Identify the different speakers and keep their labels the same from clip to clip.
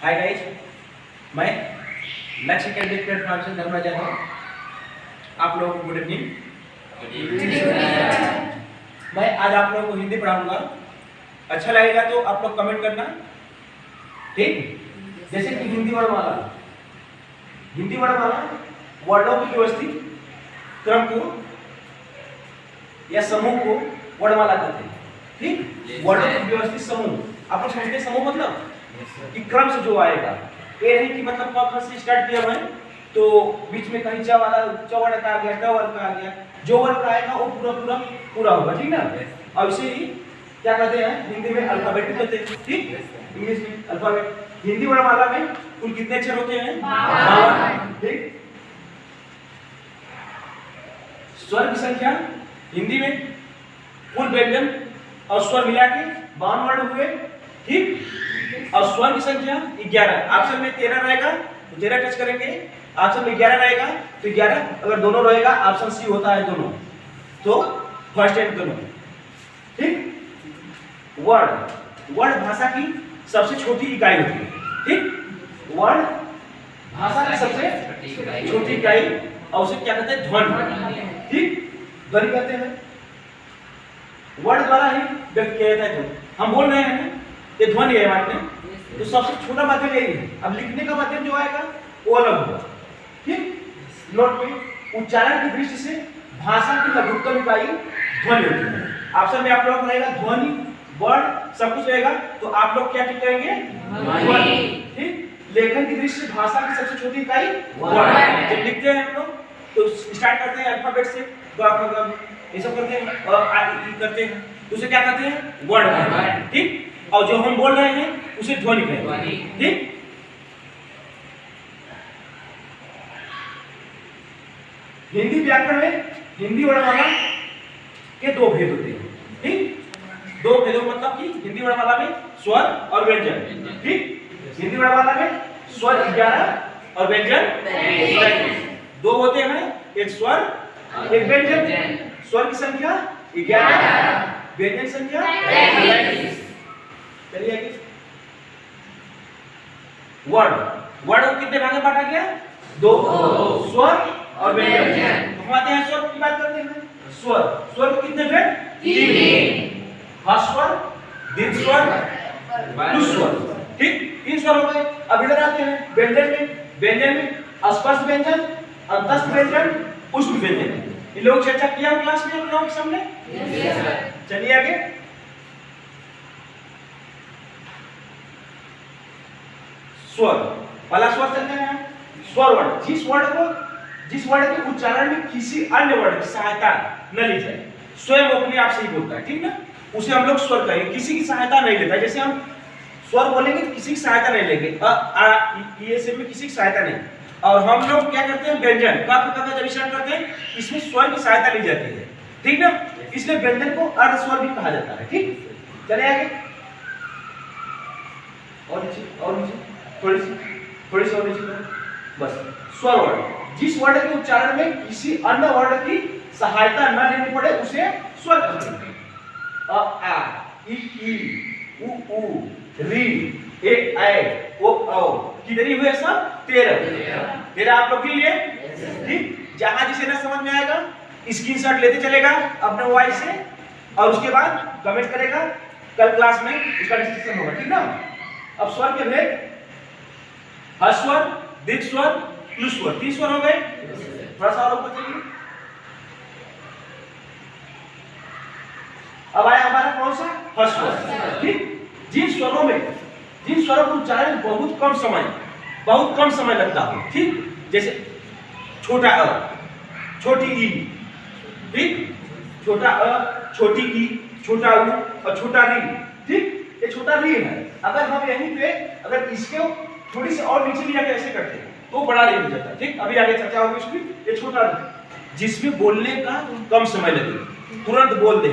Speaker 1: Hi guys, मैं लक्ष्य candidate platform से धर्मराज हूँ। आप लोगों को गुड इवनिंग। मैं आज आप लोगों को हिंदी पढ़ाऊंगा। अच्छा लगेगा तो आप लोग कमेंट करना, ठीक। जैसे कि हिंदी वर्णमाला वर्णों की व्यवस्थित क्रम को या समूह को वर्णमाला कहते हैं, ठीक। वर्णों की व्यवस्थित समूह, आप लोग समझते हैं समूह मतलब कि क्रम से जो आएगा, ये नहीं कि मतलब क से स्टार्ट किया मैं तो बीच में कहीं च वाला वर्ग का आ गया, ट वर्ग का आ गया, जो वर्ग का आएगा वो पूरा होगा, ठीक ना। और इसे ही क्या कहते हैं हिंदी में अल्फाबेट कहते हैं, ठीक। इंग्लिश में अल्फाबेट। हिंदी वर्णमाला में कुल कितने अक्षर होते हैं? 52, ठीक। स्वर की संख्या हिंदी में कुल व्यंजन और स्वर मिला के 52 वर्ण हुए, ठीक। और स्वर की संख्या 11। ऑप्शन में 13 रहेगा तो 13 टच करेंगे, ऑप्शन में 11 रहेगा तो 11। अगर दोनों रहेगा, ऑप्शन सी होता है दोनों, तो फर्स्ट एंड दोनों, ठीक। वर्ड भाषा की सबसे छोटी इकाई होती है, ठीक। वर्ड भाषा की सबसे छोटी इकाई, और उसे क्या कहते हैं? ध्वनि, ठीक। ध्वनि कहते हैं। वर्ड द्वारा ही व्यक्त किया जाता है। हम बोल रहे हैं ये ध्वनि है हमारे में, तो सबसे छोटा माध्यम यही है। अब लिखने का माध्यम जो आएगा वो अलग होगा, ठीक। नोट में उच्चारण की दृष्टि से भाषा की लघुत्तम इकाई ध्वनि होती है। ऑप्शन में आप लोगों को रहेगा ध्वनि, वर्ड सब कुछ रहेगा, तो आप लोग क्या टिक करेंगे? ध्वनि, ठीक। लेखन की दृष्टि से भाषा की सबसे छोटी इकाई वर्ड। जब लिखते हैं हम लोग तो स्टार्ट करते हैं अल्फाबेट से, ये सब करते हैं करते हैं, तो उसे क्या कहते हैं? वर्ड, ठीक। और जो हम बोल रहे हैं उसे ध्वनि कहते हैं, ठीक। हिंदी व्याकरण में हिंदी वर्णमाला के दो भेद होते हैं, ठीक। दो भेदों मतलब कि हिंदी वर्णमाला में स्वर और व्यंजन, ठीक। हिंदी वर्णमाला में स्वर 11 और व्यंजन 23। दो होते हैं, एक स्वर एक व्यंजन। स्वर की संख्या 11, व्यंजन संख्या 23। चलिए आगे। वर्ड को कितने भाग में बांटा गया? 2, स्वर और व्यंजन। तो हम आते हैं स्वर की बात करते हैं। स्वर को कितने भेद? 3। ह्रस्वर, दीर्घ स्वर, लघु स्वर, ठीक। 3 स्वर हो गए। अब इधर आते हैं व्यंजन में स्पर्श व्यंजन, अंतस्थ व्यंजन, पुष्प व्यंजन। ये लोग चर्चा किया क्लास में आप लोगों के सामने? चलिए आगे। स्वर, पहला स्वर चलते हैं। स्वर वर्ड, जिस वर्ड के उच्चारण में किसी अन्य वर्ड की सहायता न ली जाए, स्वयं अपने आप से ही बोलता है, ठीक ना, उसे हम लोग स्वर कहेंगे। किसी की सहायता नहीं लेता, जैसे हम स्वर बोलेंगे तो किसी की सहायता नहीं लेंगे, ये सब में किसी की सहायता नहीं। और हम लोग क्या करते हैं? व्यंजन का जब स्टार्ट करते हैं इसमें स्वर की सहायता ली जाती है, ठीक ना, इसलिए व्यंजन को अर्ध स्वर भी कहा जाता है, ठीक। चले आगे। और नीचे थोड़ी सी और नीचे बस। स्वर वर्ड, जिस वर्ड के उच्चारण में किसी अन्य वर्ड की सहायता न लेनी पड़े उसे स्वर कहते हैं। अ आ, इ उ री, ए ऐ, ओ औ। कितनी हुए सब? 13 आप लोग के लिए, ठीक। जहां जिसे ना समझ में आएगा स्क्रीनशॉट लेते चलेगा अपने मोबाइल से, और उसके बाद कमेंट करेगा। कल क्लास में इसका डिस्कशन होगा, ठीक ना। अब स्वर के भेद: ह्रस्वर, दीर्घ स्वर, लघु स्वर। 3 स्वर हो गए। थोड़ा सा और ऊपर चलिए। अब आया हमारा कौन सा? ह्रस्वर, ठीक। जिन स्वरों का उच्चारण बहुत कम समय लगता है, ठीक। जैसे छोटा अ, छोटी ई, ठीक। छोटा अ, छोटी ई, छोटा उ और छोटा री, ठीक। ये छोटा री है। अगर हम यहीं पे अगर इसके थोड़ी सी और नीचे लिया ऐसे करते हैं तो बड़ा री हो जाता है, ठीक। अभी आगे चर्चा होगी इसकी। ये छोटा री जिसमें बोलने का कम समय लगे, तुरंत बोल दे,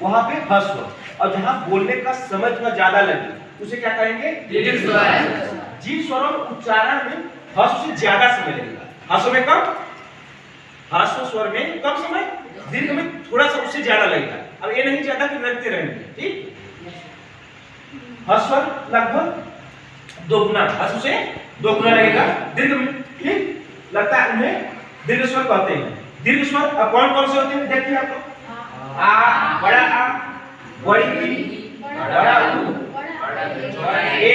Speaker 1: वहां पे ह्रस्व। और जहां बोलने का समय थोड़ा ज्यादा लगे उसे क्या कहेंगे? दीर्घ स्वर। जिन स्वरों में उच्चारण में ह्रस्व से ज्यादा समय लगेगा, ह्रस्व में कम, ह्रस्व स्वर में कम समय, दीर्घ में थोड़ा सा उससे ज्यादा लगेगा। अब ये नहीं चाहता कि रखते रहेंगे, ठीक। ह्रस्व लगभग दोगुना, हस्व से दोगुना लगेगा दीर्घ में, ठीक? लगता है उन्हें दीर्घ स्वर कहते हैं। दीर्घ स्वर अब कौन कौन से होते हैं देखिए आप लोग। आ, बड़ा आ, बड़ी ई, बड़ा ऊ, ए,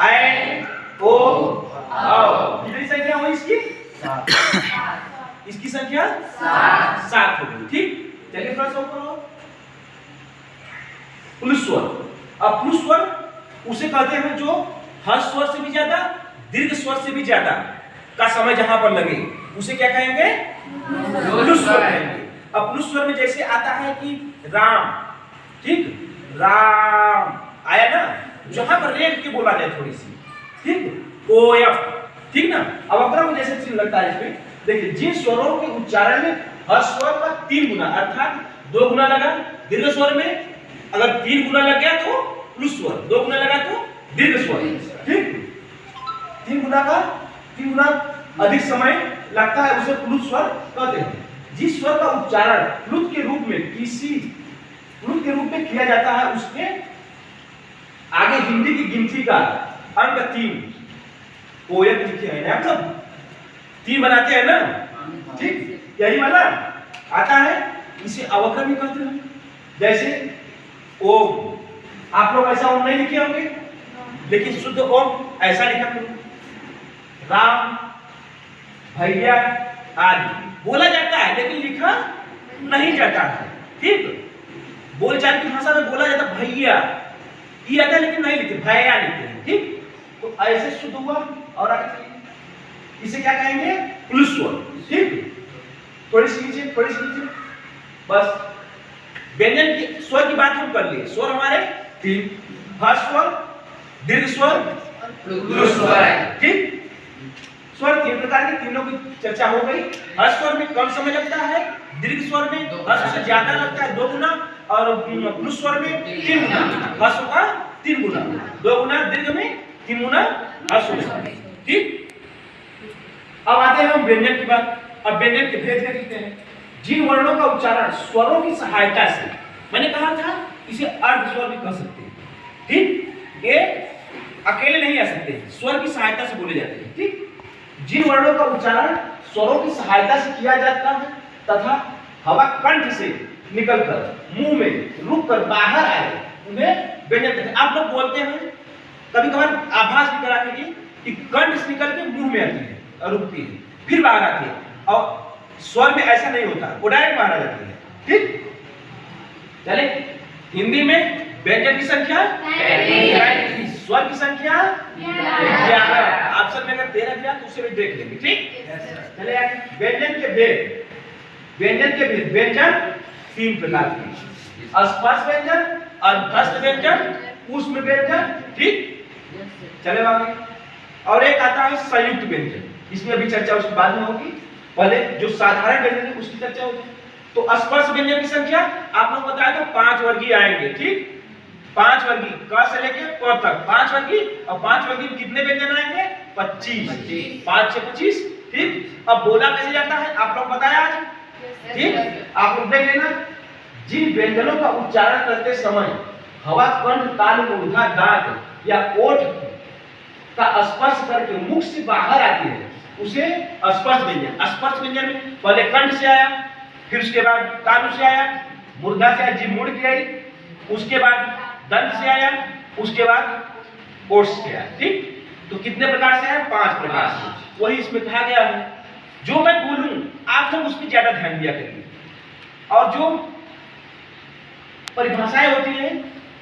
Speaker 1: ऐ, ओ, औ। कितनी संख्या हुई इसकी? इसकी संख्या 7 हो गई, ठीक? चलिए थोड़ा सा ऊपर आओ। प्लुस स्वर। अब प्लुस स्वर उसे कहते हैं जो हर्ष स्वर से भी ज्यादा, दीर्घ स्वर से भी ज्यादा का समय जहां पर लगे उसे क्या कहेंगे? प्लुस स्वर कहेंगे। अब प्लुस स्वर में जैसे आता है कि राम, ठीक? राम आया ना, जहां पर रेख के बोला जाए थोड़ी सी, ठीक? कोयप, ठीक ना? अब अगर मुझे जैसे चिन्ह लगता है इसमें, देखिए जिन स्वरों के उच्चारण में हर्ष स्वर का 3 गुना अर्थात 2 गुना लगा, दीर्घ स्वर में अगर 3 गुना लग गया तो प्लुस स्वर, 2 गुना लगा तो दीर्घ स्वर, ठीक? 3 गुना अधिक समय लगता है उसे प्लुत स्वर कहते हैं। जिस स्वर का उच्चारण प्लुत के रूप में किया जाता है उसके आगे हिंदी की गिनती का अंक 3 कोयत लिखे हैं ना, मतलब 3 बनाते हैं ना, ठीक? यही वाला आता है, इसे अवक्रम भी कहते हैं। जैसे ओम, आप लोग ऐसा ओम नहीं लिखे होंगे, लेकिन शुद्ध ओम ऐसा लिखा करो, राम, भैया आदि बोला जाता है लेकिन लिखा नहीं जाता है, ठीक? बोलचाल की भाषा में बोला जाता भैया, ये आता है लेकिन नहीं लिखते, भैया लिखते हैं, ठीक? तो ऐसे शुद्ध हुआ। और आगे इसे क्या कहेंगे? प्लुस स्वर, ठीक? थोड़ी सी नीचे बस। व्यंजन की स्वर की बात हम कर लिए। स्वर हमारे 3, हर्ष स्वर, दीर्घ स्वर, प्लुस स्वर, ठीक? स्वर 3 प्रकार के, तीनों की चर्चा हो गई। हर्ष स्वर में कम समय लगता है, दीर्घ स्वर में हर्ष से ज्यादा लगता है 2 गुना, और प्लुस स्वर में 3 गुना, हर्ष का 3 गुना, 2 गुना दीर्घ में, 3 गुना हर्ष में, ठीक? अब आते हैं हम व्यंजन की बात। अब व्यंजन के भेद देखते हैं। जिन वर्णों का उच्चारण स्वरों की सहायता से, मैंने कहा था इसे अर्ध स्वर भी कह सकते हैं, ठीक? ये अकेले नहीं आ सकते, स्वर की सहायता से बोले जाते हैं, ठीक? जिन वर्णों का उच्चारण स्वरों की सहायता से किया जाता है तथा हवा कंठ से निकलकर मुंह में रुककर बाहर आए उन्हें व्यंजन कहते हैं। आप लोग बोलते हैं, कभी कभार आभास भी करा के कि कंठ से निकल के मुंह में आती है और रुकती है, फिर बाहर आती है, और स्वर में ऐसा नहीं होता, वो डायरेक्ट बाहर आ जाती है, ठीक? चले हिंदी में व्यंजन की संख्या 33, स्वर की संख्या 11। ऑप्शन में अगर 13 दिया तो उसे भी देख लेंगे, ठीक? चले आगे। व्यंजन के भेद। व्यंजन 3 प्रकार के, स्पर्श व्यंजन, अर्धस्थ व्यंजन, ऊष्म व्यंजन, ठीक? चले आगे। और एक आता है संयुक्त व्यंजन, इसमें अभी चर्चा उसके बाद में होगी, पहले जो साधारण व्यंजन है उसकी चर्चा होगी। तो स्पर्श व्यंजन की संख्या आप लोग बताया था 5 वर्गीय आएंगे, ठीक? 5 वर्गीय, क से लेके प तक 5 वर्गीय, और 5 वर्गीय में कितने व्यंजन आएंगे? 25, 5 से 25, ठीक? अब बोला कैसे जाता है आप लोग बताया आज, ठीक? आप लोग देख लेना। जिन व्यंजनों का उच्चारण करते समय हवा कंठ, तालु, मूर्धा, दांत या ओठ का स्पर्श करके मुख से बाहर आती है उसे स्पर्श व्यंजन। स्पर्श व्यंजन में पहले कंठ से आया, फिर उसके बाद तालु से आया, मूर्धा से आया, जीभ मुड़ के आई, उसके बाद दंत से आया, उसके बाद ओठ से आया, ठीक? तो कितने प्रकार से आया? 5 प्रकार से। वही इसमें कहा गया है। जो मैं बोलूं आप लोग उस पर ज्यादा ध्यान दिया करिए, और जो परिभाषाएं होती हैं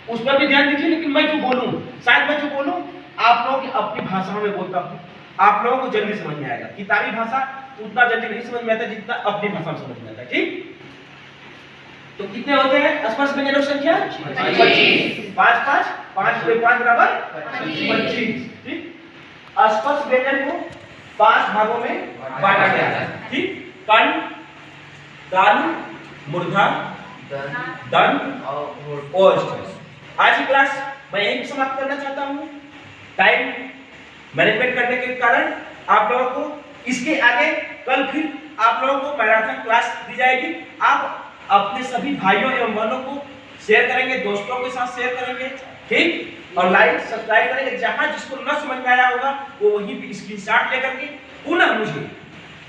Speaker 1: उस पर भी ध्यान दीजिए, लेकिन मैं जो बोलूं, शायद मैं जो बोलूं आप लोग अपनी भाषा में बोलता हूं, आप लोगों को जल्दी समझ में आएगा। किताबी भाषा उतना जल्दी नहीं समझ में आता जितना अपनी भाषा में समझ में आता है, ठीक? तो कितने होते हैं स्पर्श व्यंजनों की संख्या? 25। 5 5 5 × 5 बराबर 25, ठीक? स्पर्श व्यंजन को 5 भागों में बांटा गया है, ठीक? कंठ, तालु, मूर्धा, दंत और ओष्ठ। आज की क्लास मैं यहीं समाप्त करना चाहता हूँ। टाइम मैनेजमेंट करने के कारण आप लोगों को इसके आगे कल फिर आप लोगों को मैराथन क्लास दी जाएगी। आप अपने सभी भाइयों एवं बहनों को शेयर करेंगे, दोस्तों के साथ शेयर करेंगे, ठीक, और लाइक सब्सक्राइब करेंगे। जहां जिसको न समझ में आया होगा वो वहीं पे स्क्रीनशॉट लेकर के पुनः मुझे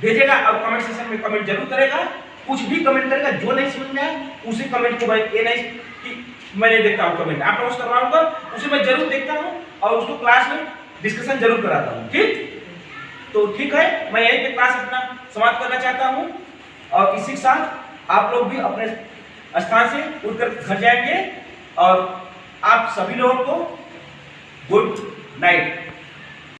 Speaker 1: भेजेगा और कमेंट सेक्शन में कमेंट जरूर करेगा। कुछ भी कमेंट करेगा, जो नहीं समझ में आया उसी कमेंट को मैं ये नहीं कि मैंने देखता हूँ कमेंट, आप लोग करवाऊंगा उसे मैं जरूर देखता हूँ और उसको क्लास में डिस्कशन जरूर कराता हूँ। ठीक, तो ठीक है, मैं यहीं पे क्लास अपना समाप्त करना चाहता हूँ और इसी के साथ आप लोग भी अपने स्थान से उठकर घर जाएंगे और आप सभी लोगों को गुड नाइट।